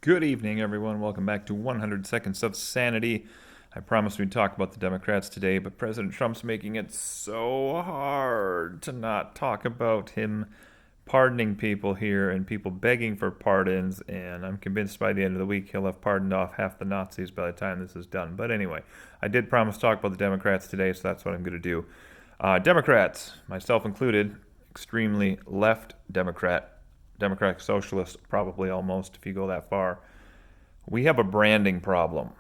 Good evening, everyone. Welcome back to 100 Seconds of Sanity. I promised we'd talk about the Democrats today, but President Trump's making it so hard to not talk about him pardoning people here and people begging for pardons, and I'm convinced by the end of the week he'll have pardoned off half the Nazis by the time this is done. But anyway, I did promise to talk about the Democrats today, so that's what I'm going to do. Democrats, myself included, extremely left Democratic Socialist, probably almost, if you go that far. We have a branding problem.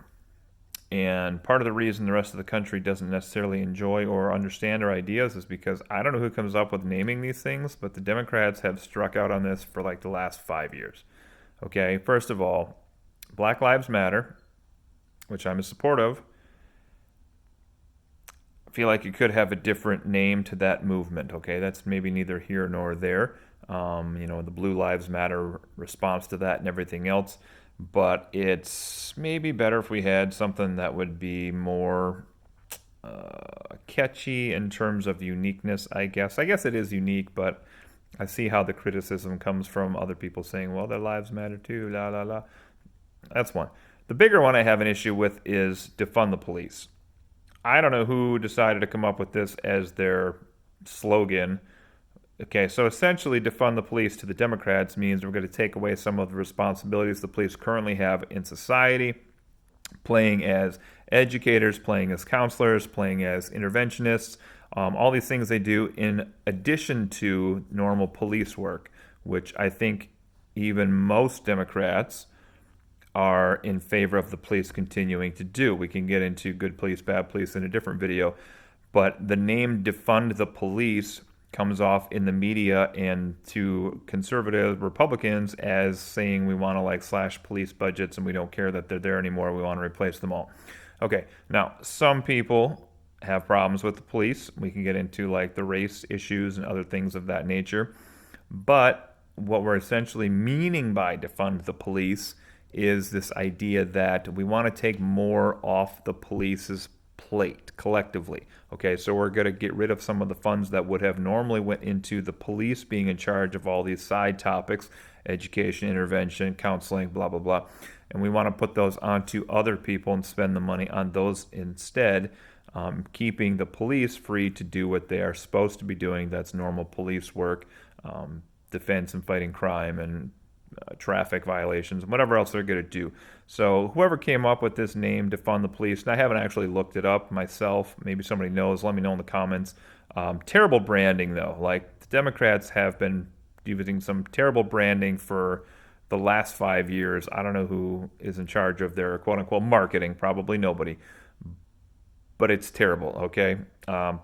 And part of the reason the rest of the country doesn't necessarily enjoy or understand our ideas is because I don't know who comes up with naming these things, but the Democrats have struck out on this for like the last 5 years. Okay, first of all, Black Lives Matter, which I'm a support of. I feel like you could have a different name to that movement. Okay, that's maybe neither here nor there. The Blue Lives Matter response to that and everything else. But it's maybe better if we had something that would be more catchy in terms of uniqueness, I guess. I guess it is unique, but I see how the criticism comes from other people saying, well, their lives matter too, la la la. That's one. The bigger one I have an issue with is defund the police. I don't know who decided to come up with this as their slogan. Okay, so essentially, defund the police to the Democrats means we're going to take away some of the responsibilities the police currently have in society, playing as educators, playing as counselors, playing as interventionists, all these things they do in addition to normal police work, which I think even most Democrats are in favor of the police continuing to do. We can get into good police, bad police in a different video, but the name defund the police comes off in the media and to conservative Republicans as saying we want to like slash police budgets and we don't care that they're there anymore. We want to replace them all. Okay, now some people have problems with the police. We can get into like the race issues and other things of that nature. But what we're essentially meaning by defund the police is this idea that we want to take more off the police's plate collectively. Okay, so we're going to get rid of some of the funds that would have normally went into the police being in charge of all these side topics, education, intervention, counseling, blah, blah, blah. And we want to put those onto other people and spend the money on those instead, keeping the police free to do what they are supposed to be doing. That's normal police work, defense and fighting crime and traffic violations, and whatever else they're going to do. So whoever came up with this name, defund the police, and I haven't actually looked it up myself. Maybe somebody knows. Let me know in the comments. Terrible branding, though. Like the Democrats have been using some terrible branding for the last 5 years. I don't know who is in charge of their quote-unquote marketing. Probably nobody. But it's terrible, okay?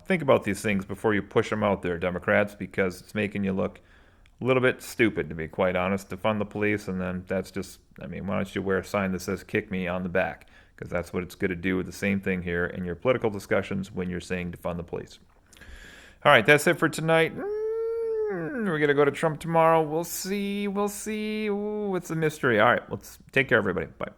Think about these things before you push them out there, Democrats, because it's making you look a little bit stupid, to be quite honest, to fund the police, and then that's just, why don't you wear a sign that says kick me on the back? Because that's what it's going to do with the same thing here in your political discussions when you're saying defund the police. All right, that's it for tonight. We're going to go to Trump tomorrow. We'll see. Ooh, it's a mystery. All right, let's take care, everybody. Bye.